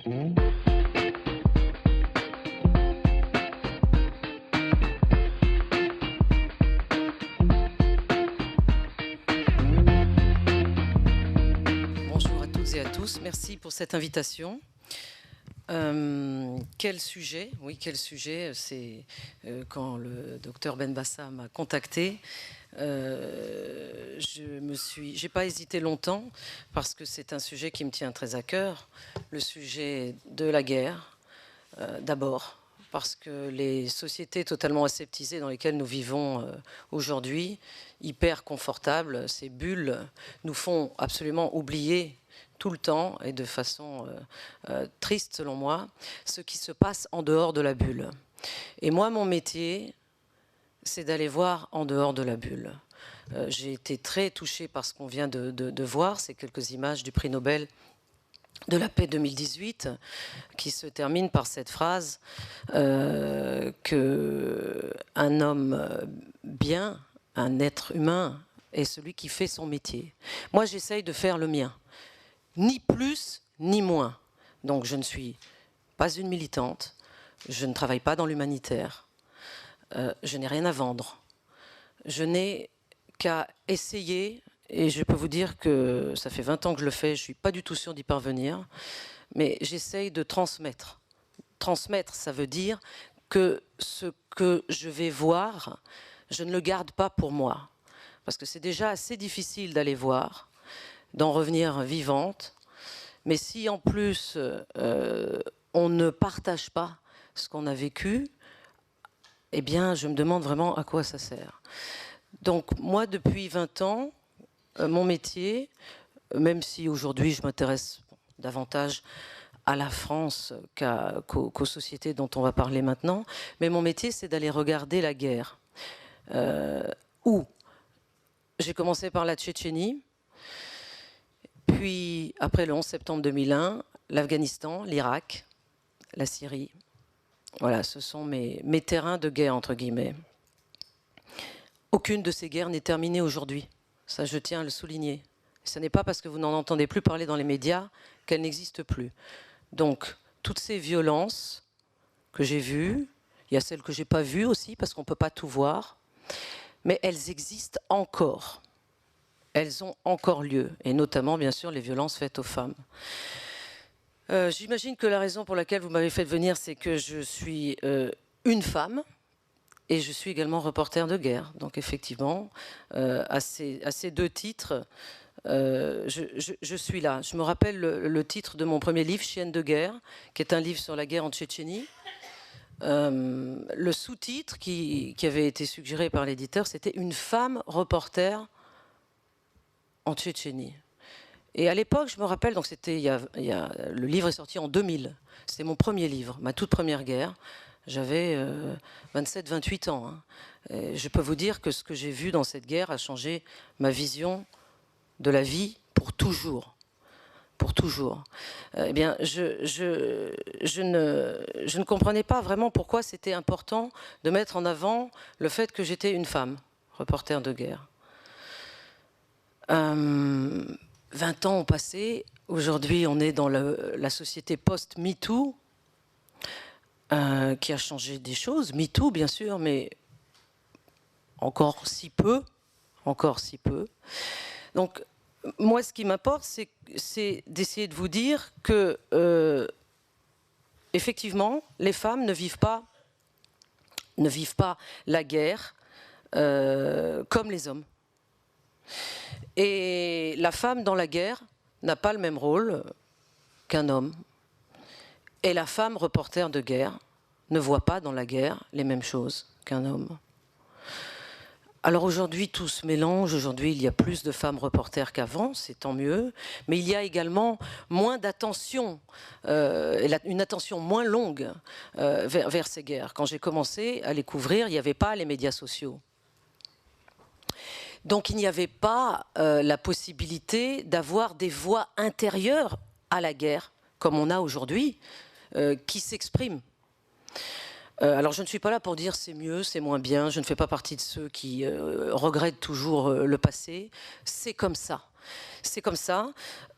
Bonjour à toutes et à tous, merci pour cette invitation. Quel sujet? Oui, quel sujet? C'est quand le docteur Benbassa m'a contacté, j'ai pas hésité longtemps parce que c'est un sujet qui me tient très à cœur, le sujet de la guerre, d'abord. Parce que les sociétés totalement aseptisées dans lesquelles nous vivons aujourd'hui, hyper confortables, ces bulles nous font absolument oublier tout le temps et de façon triste selon moi, ce qui se passe en dehors de la bulle. Et moi, mon métier, c'est d'aller voir en dehors de la bulle. J'ai été très touchée par ce qu'on vient de voir, ces quelques images du prix Nobel de la paix 2018, qui se termine par cette phrase qu'un homme bien, un être humain, est celui qui fait son métier. Moi, j'essaye de faire le mien, ni plus ni moins. Donc, je ne suis pas une militante, je ne travaille pas dans l'humanitaire, je n'ai rien à vendre. Je n'ai qu'à essayer. Et je peux vous dire que ça fait 20 ans que je le fais, je ne suis pas du tout sûre d'y parvenir, mais j'essaye de transmettre. Transmettre, ça veut dire que ce que je vais voir, je ne le garde pas pour moi. Parce que c'est déjà assez difficile d'aller voir, d'en revenir vivante. Mais si en plus on ne partage pas ce qu'on a vécu, eh bien je me demande vraiment à quoi ça sert. Donc moi, depuis 20 ans, mon métier, même si aujourd'hui je m'intéresse davantage à la France qu'aux sociétés dont on va parler maintenant, mais mon métier c'est d'aller regarder la guerre. Où j'ai commencé par la Tchétchénie, puis après le 11 septembre 2001, l'Afghanistan, l'Irak, la Syrie. Voilà, ce sont mes terrains de guerre entre guillemets. Aucune de ces guerres n'est terminée aujourd'hui. Ça, je tiens à le souligner. Ce n'est pas parce que vous n'en entendez plus parler dans les médias qu'elles n'existent plus. Donc, toutes ces violences que j'ai vues, il y a celles que je n'ai pas vues aussi, parce qu'on ne peut pas tout voir, mais elles existent encore. Elles ont encore lieu, et notamment, bien sûr, les violences faites aux femmes. J'imagine que la raison pour laquelle vous m'avez fait venir, c'est que je suis une femme, et je suis également reporter de guerre. Donc effectivement, à ces deux titres, je suis là. Je me rappelle le titre de mon premier livre, Chienne de guerre, qui est un livre sur la guerre en Tchétchénie. Le sous-titre qui avait été suggéré par l'éditeur, c'était « Une femme reporter en Tchétchénie ». Et à l'époque, je me rappelle, donc c'était le livre est sorti en 2000. C'était mon premier livre, ma toute première guerre. J'avais 27-28 ans. Hein. Je peux vous dire que ce que j'ai vu dans cette guerre a changé ma vision de la vie pour toujours. Pour toujours. Eh bien, je ne comprenais pas vraiment pourquoi c'était important de mettre en avant le fait que j'étais une femme, reporter de guerre. 20 ans ont passé. Aujourd'hui, on est dans la société post-MeToo, qui a changé des choses. MeToo, bien sûr, mais encore si peu. Encore si peu. Donc, moi, ce qui m'importe, c'est d'essayer de vous dire que, effectivement, les femmes ne vivent pas la guerre comme les hommes. Et la femme dans la guerre n'a pas le même rôle qu'un homme. Et la femme reporter de guerre ne voit pas dans la guerre les mêmes choses qu'un homme. Alors aujourd'hui, tout se mélange. Aujourd'hui, il y a plus de femmes reporters qu'avant, c'est tant mieux. Mais il y a également moins d'attention, une attention moins longue vers ces guerres. Quand j'ai commencé à les couvrir, il n'y avait pas les médias sociaux. Donc il n'y avait pas la possibilité d'avoir des voix intérieures à la guerre, comme on a aujourd'hui, qui s'expriment. Alors je ne suis pas là pour dire c'est mieux, c'est moins bien, je ne fais pas partie de ceux qui regrettent toujours le passé. C'est comme ça. C'est comme ça.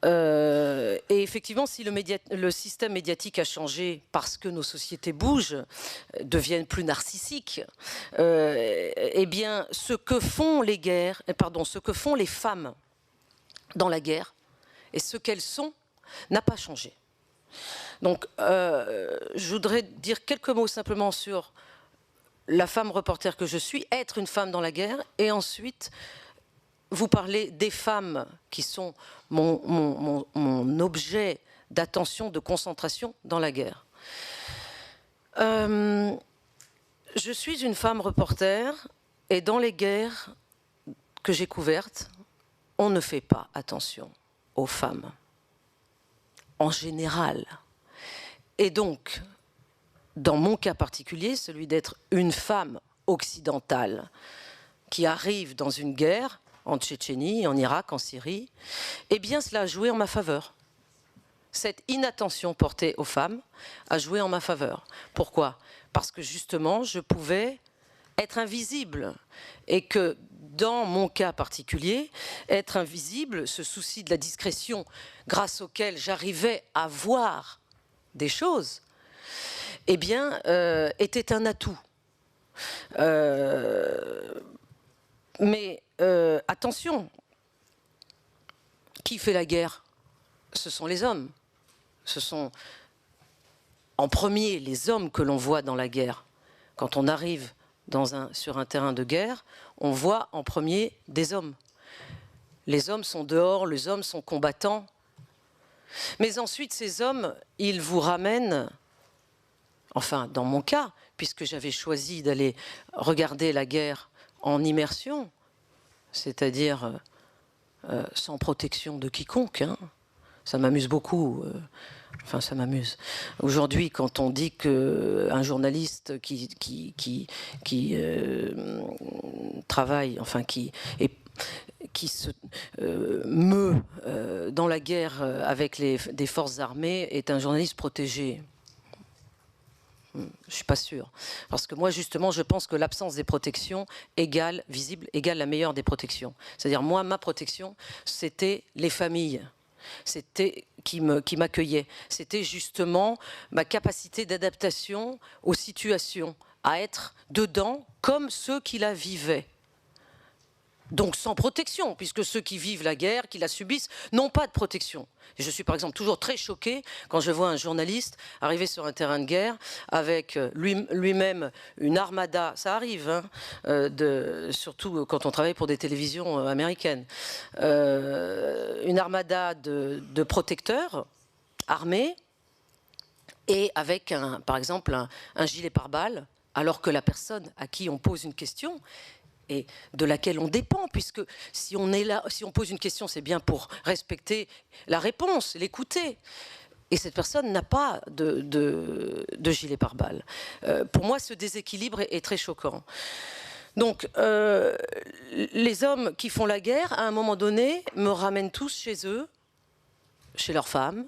Et effectivement, si le système médiatique a changé parce que nos sociétés bougent, deviennent plus narcissiques, eh bien, ce que font les guerres, ce que font les femmes dans la guerre et ce qu'elles sont n'a pas changé. Donc, je voudrais dire quelques mots simplement sur la femme reporter que je suis, être une femme dans la guerre, et ensuite vous parler des femmes qui sont mon objet d'attention, de concentration dans la guerre. Je suis une femme reporter, et dans les guerres que j'ai couvertes, on ne fait pas attention aux femmes, en général. Et donc, dans mon cas particulier, celui d'être une femme occidentale qui arrive dans une guerre, en Tchétchénie, en Irak, en Syrie, eh bien cela a joué en ma faveur. Cette inattention portée aux femmes a joué en ma faveur. Pourquoi? Parce que justement, je pouvais être invisible. Et que dans mon cas particulier, être invisible, ce souci de la discrétion grâce auquel j'arrivais à voir des choses, eh bien, était un atout. Mais attention, qui fait la guerre? Ce sont les hommes. Ce sont en premier les hommes que l'on voit dans la guerre. Quand on arrive sur un terrain de guerre, on voit en premier des hommes. Les hommes sont dehors, les hommes sont combattants. Mais ensuite, ces hommes, ils vous ramènent, enfin dans mon cas, puisque j'avais choisi d'aller regarder la guerre en immersion, c'est-à-dire sans protection de quiconque, hein. Ça m'amuse beaucoup, enfin ça m'amuse. Aujourd'hui, quand on dit qu'un journaliste qui travaille, enfin qui se meut dans la guerre avec des forces armées est un journaliste protégé. Je ne suis pas sûre. Parce que moi, justement, je pense que l'absence des protections visible, égale la meilleure des protections. C'est-à-dire, moi, ma protection, c'était les familles. C'était qui m'accueillaient. C'était justement ma capacité d'adaptation aux situations, à être dedans comme ceux qui la vivaient. Donc sans protection, puisque ceux qui vivent la guerre, qui la subissent, n'ont pas de protection. Et je suis par exemple toujours très choquée quand je vois un journaliste arriver sur un terrain de guerre avec lui-même une armada, ça arrive, hein, surtout quand on travaille pour des télévisions américaines, une armada de protecteurs armés et avec par exemple un gilet pare-balles, alors que la personne à qui on pose une question et de laquelle on dépend, puisque si on est là, si on pose une question, c'est bien pour respecter la réponse, l'écouter. Et cette personne n'a pas de gilet pare-balles. Pour moi, ce déséquilibre est très choquant. Donc, les hommes qui font la guerre, à un moment donné, me ramènent tous chez eux, chez leurs femmes,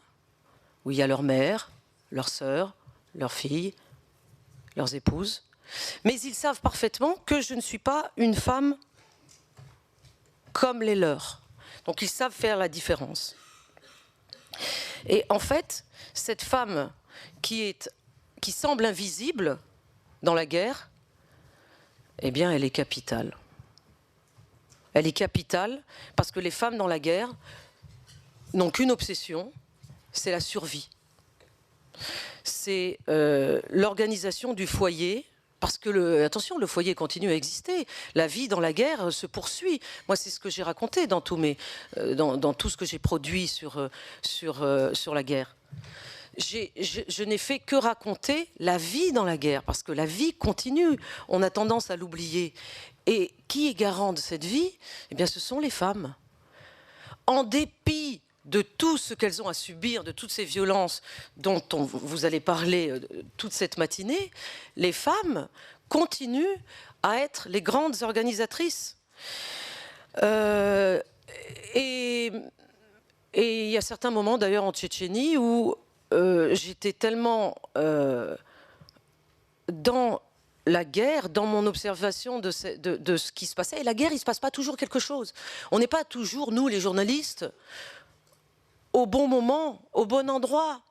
où il y a leur mère, leurs sœurs, leurs filles, leurs épouses. Mais ils savent parfaitement que je ne suis pas une femme comme les leurs. Donc ils savent faire la différence. Et en fait, cette femme qui semble invisible dans la guerre, eh bien elle est capitale. Elle est capitale parce que les femmes dans la guerre n'ont qu'une obsession, c'est la survie. C'est l'organisation du foyer. Parce que, attention, le foyer continue à exister. La vie dans la guerre se poursuit. Moi, c'est ce que j'ai raconté dans tout ce que j'ai produit sur la guerre. Je n'ai fait que raconter la vie dans la guerre, parce que la vie continue. On a tendance à l'oublier. Et qui est garant de cette vie? Eh bien, ce sont les femmes. En dépit de tout ce qu'elles ont à subir, de toutes ces violences dont vous allez parler toute cette matinée, les femmes continuent à être les grandes organisatrices. Et il y a certains moments, d'ailleurs en Tchétchénie, où j'étais tellement dans la guerre, dans mon observation de ce qui se passait, et la guerre, il ne se passe pas toujours quelque chose. On n'est pas toujours, nous, les journalistes, au bon moment, au bon endroit.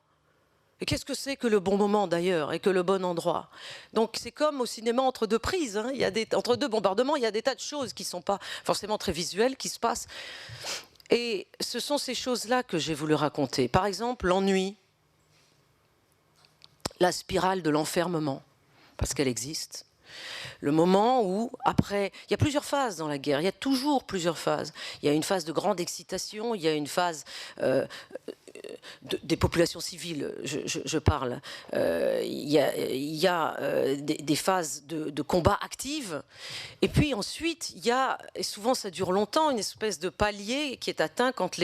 Et qu'est-ce que c'est que le bon moment, d'ailleurs, et que le bon endroit? Donc c'est comme au cinéma entre deux prises, hein. Entre deux bombardements, il y a des tas de choses qui ne sont pas forcément très visuelles, qui se passent. Et ce sont ces choses-là que j'ai voulu raconter. Par exemple, l'ennui, la spirale de l'enfermement, parce qu'elle existe. Le moment où, après, il y a plusieurs phases dans la guerre, il y a toujours plusieurs phases. Il y a une phase de grande excitation, il y a une phase des populations civiles, je parle. Il y a des phases de combat actives. Et puis ensuite, il y a, et souvent ça dure longtemps, une espèce de palier qui est atteint quand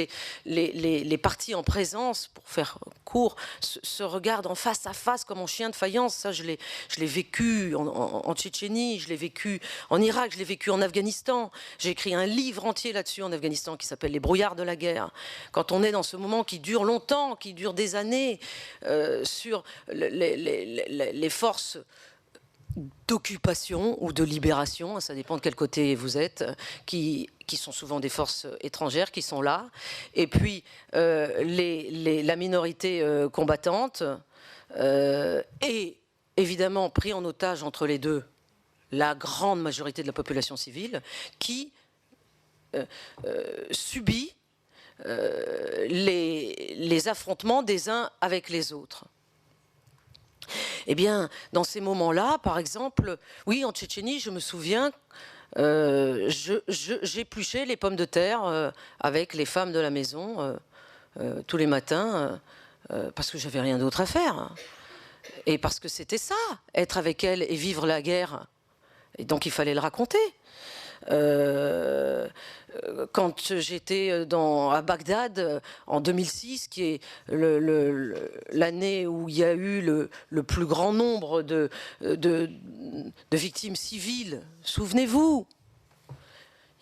les parties en présence, pour faire court, se regardent en face à face comme en chien de faïence. Ça, je l'ai vécu en Tchétchénie, je l'ai vécu en Irak, je l'ai vécu en Afghanistan. J'ai écrit un livre entier là-dessus en Afghanistan qui s'appelle « Les brouillards de la guerre ». Quand on est dans ce moment qui dure longtemps, qui dure des années, sur les forces d'occupation ou de libération, ça dépend de quel côté vous êtes, qui sont souvent des forces étrangères qui sont là, et puis la minorité combattante, et évidemment pris en otage entre les deux, la grande majorité de la population civile, qui subit les affrontements des uns avec les autres. Eh bien, dans ces moments-là, par exemple, oui, en Tchétchénie, je me souviens, j'épluchais les pommes de terre avec les femmes de la maison tous les matins, parce que j'avais rien d'autre à faire. Et parce que c'était ça, être avec elles et vivre la guerre. Et donc, il fallait le raconter. Quand j'étais à Bagdad en 2006, qui est l'année où il y a eu le plus grand nombre de victimes civiles, souvenez-vous,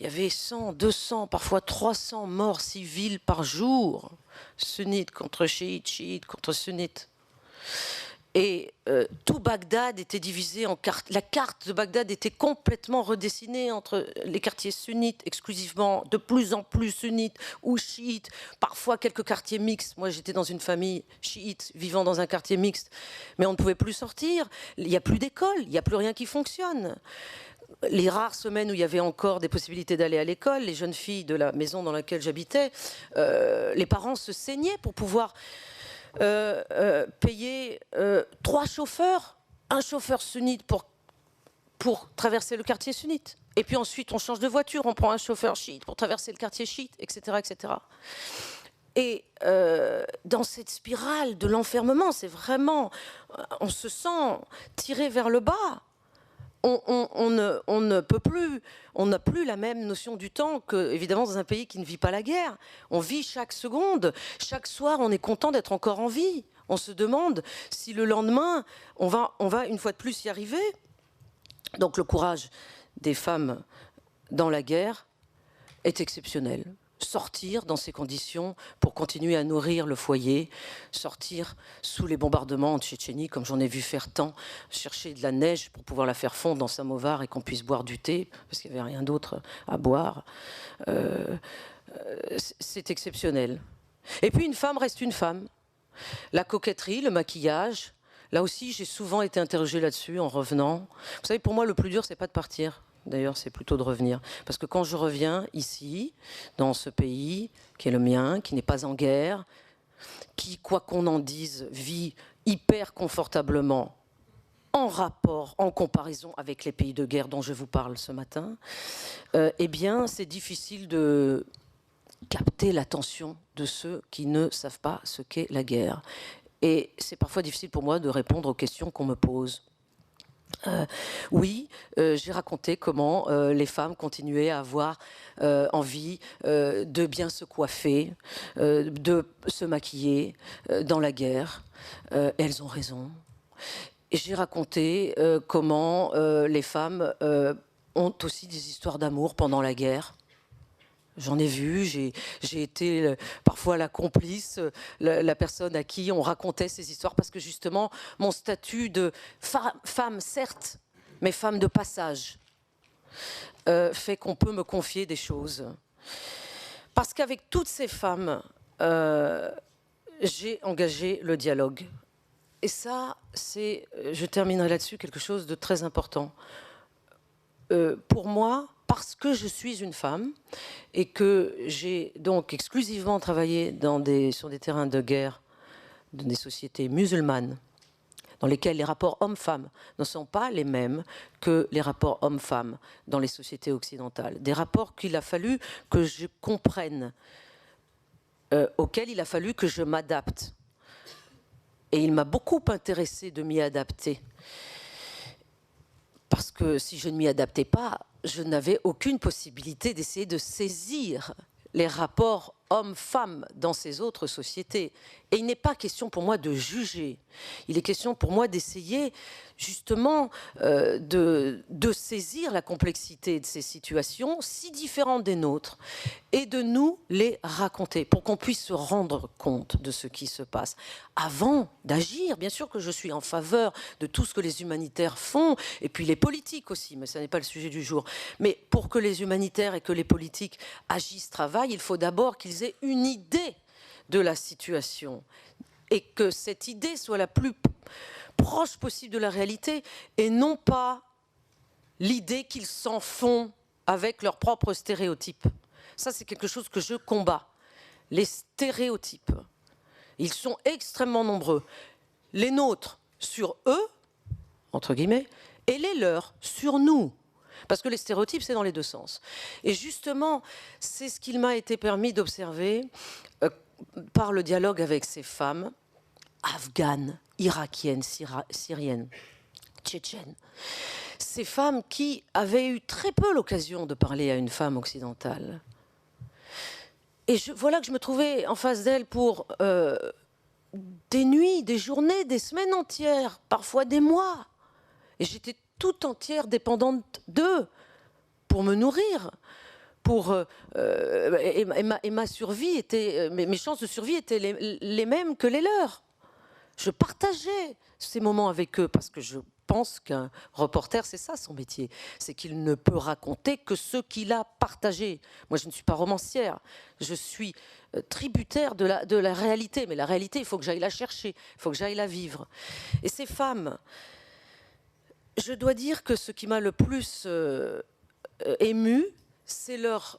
il y avait 100, 200, parfois 300 morts civiles par jour, sunnites contre chiites, chiites contre sunnites. Et tout Bagdad était divisé en cartes. La carte de Bagdad était complètement redessinée entre les quartiers sunnites, exclusivement, de plus en plus sunnites ou chiites, parfois quelques quartiers mixtes. Moi, j'étais dans une famille chiite vivant dans un quartier mixte, mais on ne pouvait plus sortir. Il n'y a plus d'école, il n'y a plus rien qui fonctionne. Les rares semaines où il y avait encore des possibilités d'aller à l'école, les jeunes filles de la maison dans laquelle j'habitais, les parents se saignaient pour pouvoir payer 3 chauffeurs, un chauffeur sunnite pour traverser le quartier sunnite. Et puis ensuite, on change de voiture, on prend un chauffeur chiite pour traverser le quartier chiite, etc. etc. Et dans cette spirale de l'enfermement, c'est vraiment, on se sent tiré vers le bas. On ne peut plus, on n'a plus la même notion du temps que, évidemment, dans un pays qui ne vit pas la guerre. On vit chaque seconde. Chaque soir, on est content d'être encore en vie. On se demande si le lendemain, on va une fois de plus y arriver. Donc le courage des femmes dans la guerre est exceptionnel. Sortir dans ces conditions pour continuer à nourrir le foyer, sortir sous les bombardements en Tchétchénie, comme j'en ai vu faire tant, chercher de la neige pour pouvoir la faire fondre dans samovar et qu'on puisse boire du thé, parce qu'il n'y avait rien d'autre à boire. C'est exceptionnel. Et puis une femme reste une femme. La coquetterie, le maquillage, là aussi j'ai souvent été interrogée là-dessus en revenant. Vous savez, pour moi le plus dur, c'est pas de partir. D'ailleurs, c'est plutôt de revenir. Parce que quand je reviens ici, dans ce pays qui est le mien, qui n'est pas en guerre, qui, quoi qu'on en dise, vit hyper confortablement en rapport, en comparaison avec les pays de guerre dont je vous parle ce matin, eh bien, c'est difficile de capter l'attention de ceux qui ne savent pas ce qu'est la guerre. Et c'est parfois difficile pour moi de répondre aux questions qu'on me pose. Oui, j'ai raconté comment les femmes continuaient à avoir envie de bien se coiffer, de se maquiller dans la guerre. Elles ont raison. Et j'ai raconté comment les femmes ont aussi des histoires d'amour pendant la guerre. J'en ai vu, j'ai été parfois la complice, la personne à qui on racontait ces histoires, parce que justement, mon statut de femme, certes, mais femme de passage, fait qu'on peut me confier des choses. Parce qu'avec toutes ces femmes, j'ai engagé le dialogue. Et ça, c'est, je terminerai là-dessus, quelque chose de très important. Pour moi, parce que je suis une femme et que j'ai donc exclusivement travaillé sur des terrains de guerre, dans des sociétés musulmanes, dans lesquelles les rapports hommes-femmes ne sont pas les mêmes que les rapports hommes-femmes dans les sociétés occidentales. Des rapports qu'il a fallu que je comprenne, auxquels il a fallu que je m'adapte. Et il m'a beaucoup intéressé de m'y adapter. Parce que si je ne m'y adaptais pas, je n'avais aucune possibilité d'essayer de saisir les rapports hommes-femmes dans ces autres sociétés. Et il n'est pas question pour moi de juger. Il est question pour moi d'essayer justement de saisir la complexité de ces situations si différentes des nôtres et de nous les raconter pour qu'on puisse se rendre compte de ce qui se passe. Avant d'agir, bien sûr que je suis en faveur de tout ce que les humanitaires font et puis les politiques aussi, mais ce n'est pas le sujet du jour. Mais pour que les humanitaires et que les politiques agissent, travaillent, il faut d'abord qu'ils aient une idée de la situation et que cette idée soit la plus proche possible de la réalité et non pas l'idée qu'ils s'en font avec leurs propres stéréotypes. Ça, c'est quelque chose que je combats. Les stéréotypes, ils sont extrêmement nombreux. Les nôtres sur eux, entre guillemets, et les leurs sur nous. Parce que les stéréotypes, c'est dans les deux sens. Et justement, c'est ce qu'il m'a été permis d'observer par le dialogue avec ces femmes afghanes, irakiennes, syriennes, tchétchènes. Ces femmes qui avaient eu très peu l'occasion de parler à une femme occidentale. Et voilà que je me trouvais en face d'elles pour des nuits, des journées, des semaines entières, parfois des mois. Et j'étais tout entière dépendante d'eux pour me nourrir. Et ma survie était, mes chances de survie étaient les mêmes que les leurs. Je partageais ces moments avec eux parce que je pense qu'un reporter, c'est ça son métier. C'est qu'il ne peut raconter que ce qu'il a partagé. Moi, je ne suis pas romancière. Je suis tributaire de la réalité. Mais la réalité, il faut que j'aille la chercher. Il faut que j'aille la vivre. Et ces femmes, je dois dire que ce qui m'a le plus émue, c'est leur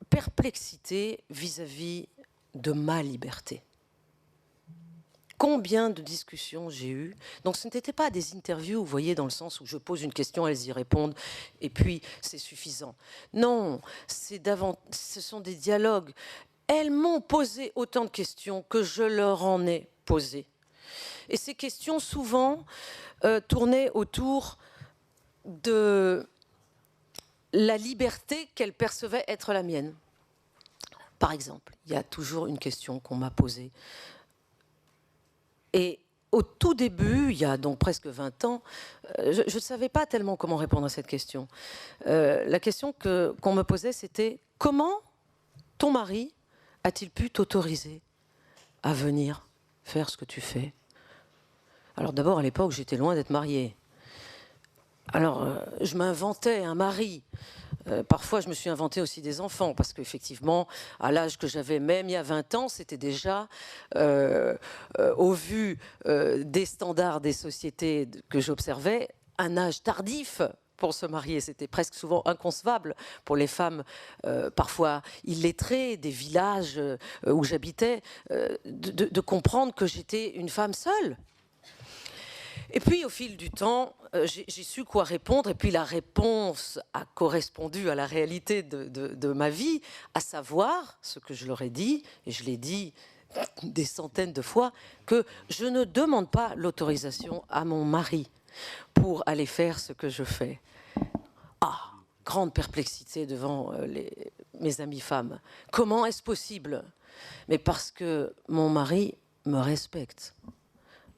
perplexité vis-à-vis de ma liberté. Combien de discussions j'ai eues. Donc ce n'était pas des interviews, vous voyez, dans le sens où je pose une question, elles y répondent, et puis c'est suffisant. Non, ce sont des dialogues. Elles m'ont posé autant de questions que je leur en ai posé. Et ces questions, souvent, tournaient autour de la liberté qu'elles percevaient être la mienne. Par exemple, il y a toujours une question qu'on m'a posée. Et au tout début, il y a donc presque 20 ans, je ne savais pas tellement comment répondre à cette question. La question qu'on me posait, c'était « Comment ton mari a-t-il pu t'autoriser à venir faire ce que tu fais ?» Alors d'abord, à l'époque, j'étais loin d'être mariée. Alors, je m'inventais un mari. Parfois, je me suis inventé aussi des enfants, parce qu'effectivement, à l'âge que j'avais, même il y a 20 ans, c'était déjà, au vu des standards des sociétés que j'observais, un âge tardif pour se marier. C'était presque souvent inconcevable pour les femmes, parfois illettrées, des villages où j'habitais, de comprendre que j'étais une femme seule. Et puis, au fil du temps, j'ai su quoi répondre. Et puis, la réponse a correspondu à la réalité de ma vie, à savoir, ce que je leur ai dit, et je l'ai dit des centaines de fois, que je ne demande pas l'autorisation à mon mari pour aller faire ce que je fais. Ah, grande perplexité devant mes amies femmes. Comment est-ce possible? Mais parce que mon mari me respecte.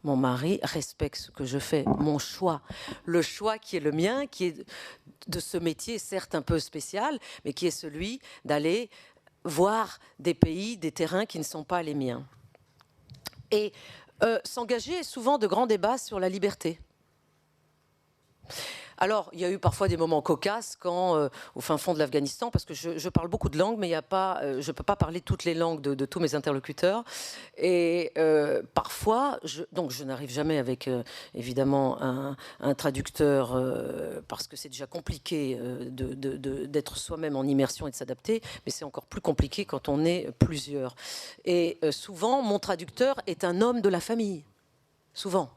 Mon mari respecte ce que je fais, mon choix. Le choix qui est le mien, qui est de ce métier, certes un peu spécial, mais qui est celui d'aller voir des pays, des terrains qui ne sont pas les miens. Et s'engager souvent de grands débats sur la liberté. Alors, il y a eu parfois des moments cocasses quand, au fin fond de l'Afghanistan, parce que je parle beaucoup de langues, mais il y a pas, je ne peux pas parler toutes les langues de tous mes interlocuteurs. Et parfois, donc je n'arrive jamais avec, évidemment, un traducteur, parce que c'est déjà compliqué d'être soi-même en immersion et de s'adapter, mais c'est encore plus compliqué quand on est plusieurs. Et souvent, mon traducteur est un homme de la famille. Souvent.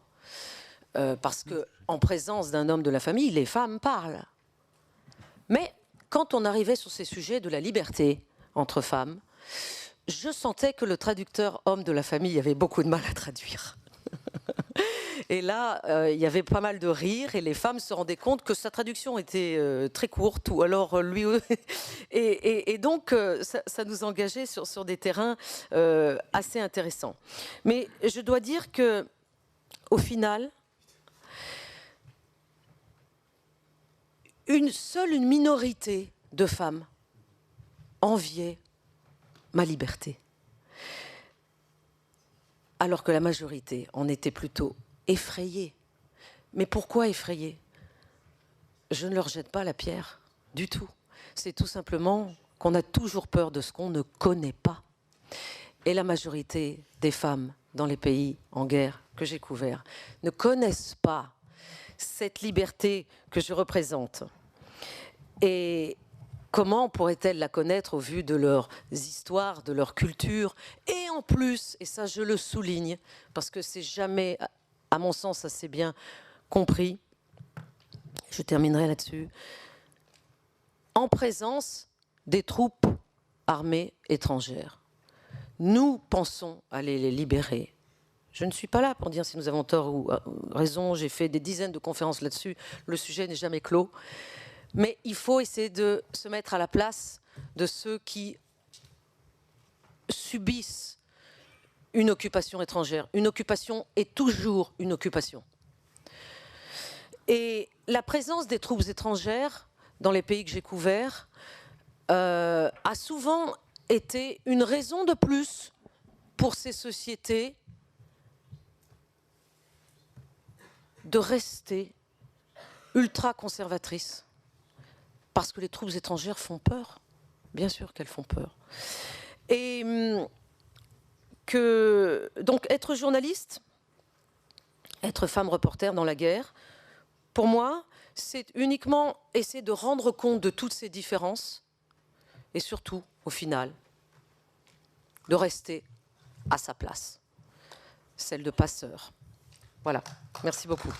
Parce qu'en présence d'un homme de la famille, les femmes parlent. Mais quand on arrivait sur ces sujets de la liberté entre femmes, je sentais que le traducteur homme de la famille avait beaucoup de mal à traduire. Et là, il y avait pas mal de rires et les femmes se rendaient compte que sa traduction était très courte ou alors lui... et donc, ça nous engageait sur des terrains assez intéressants. Mais je dois dire que, au final, seule une minorité de femmes enviait ma liberté. Alors que la majorité en était plutôt effrayée. Mais pourquoi effrayée? Je ne leur jette pas la pierre du tout. C'est tout simplement qu'on a toujours peur de ce qu'on ne connaît pas. Et la majorité des femmes dans les pays en guerre que j'ai couverts ne connaissent pas cette liberté que je représente. Et comment pourraient-elles la connaître au vu de leurs histoires, de leur culture? Et en plus, et ça je le souligne, parce que c'est jamais, à mon sens, assez bien compris, je terminerai là-dessus, en présence des troupes armées étrangères. Nous pensons aller les libérer. Je ne suis pas là pour dire si nous avons tort ou raison, j'ai fait des dizaines de conférences là-dessus, le sujet n'est jamais clos. Mais il faut essayer de se mettre à la place de ceux qui subissent une occupation étrangère. Une occupation est toujours une occupation. Et la présence des troupes étrangères dans les pays que j'ai couverts a souvent été une raison de plus pour ces sociétés de rester ultra conservatrices. Parce que les troupes étrangères font peur. Bien sûr qu'elles font peur. Et donc être journaliste, être femme reporter dans la guerre, pour moi, c'est uniquement essayer de rendre compte de toutes ces différences et surtout, au final, de rester à sa place, celle de passeur. Voilà, merci beaucoup.